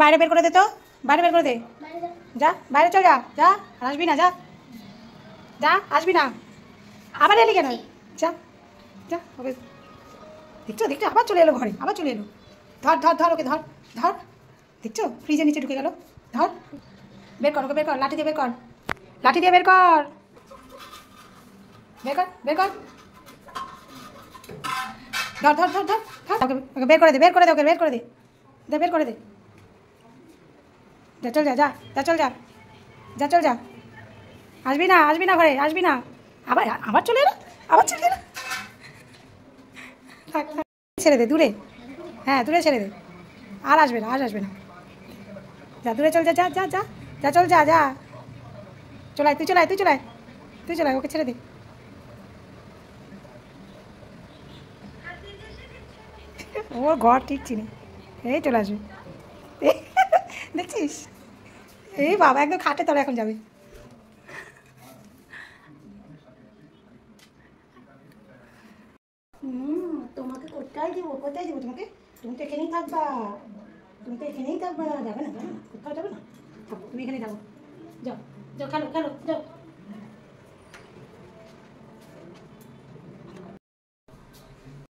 বাইরে বের করে দে তো, বাইরে বের করে দে। যা বাইরে চল, যা যা, আসবি না, যা যা, আসবি না। আবার এলি কেন? যা যা, ওকে দেখছো দেখছো, আবার চলে এলো ঘরে, আবার চলে এলো। ধর ধর ধর, ওকে ধর ধর, দেখছো ফ্রিজের নিচে ঢুকে গেল। ধর, বের কর ওকে, বের কর, লাঠি দিয়ে বের কর, লাঠি দিয়ে বের কর, বের কর বের কর, ধর ধর ধর ধর, ওকে ওকে বের করে দে, বের করে দে, ওকে বের করে দে, দে বের করে দে। যা চল, যা যা যা, চল যা যা, চল যা, আসবি না, আসবি না ঘরে, আসবি না। আবার আবার চলে এলো, আবার চলে এলো। থাক থাক, ছেড়ে দে দূরে, হ্যাঁ দূরে ছেড়ে দে, আর আসবে না, আর আসবে না। যা দূরে চল, যা যা যা যা যা, চল যা যা, চলায় তুই, চলায় তুই, চলায় তুই, চলায়, ওকে ছেড়ে দে। ওর ঘর ঠিক চিনি, এই চলে আসবে। দেখছিস, এই বাবা একদম খাটে তলে এখন যাবে। তোমাকে কোথায় দিব, কোথায় দিব তোমাকে? তুমি তো এখানেই থাকবা, তুমি তো এখানেই থাকবা, যাবে না, যাবে না, কোথাও যাবে না, থাকো তুমি এখানেই থাকো। যাও যাও, খেলো খেলো, যাও।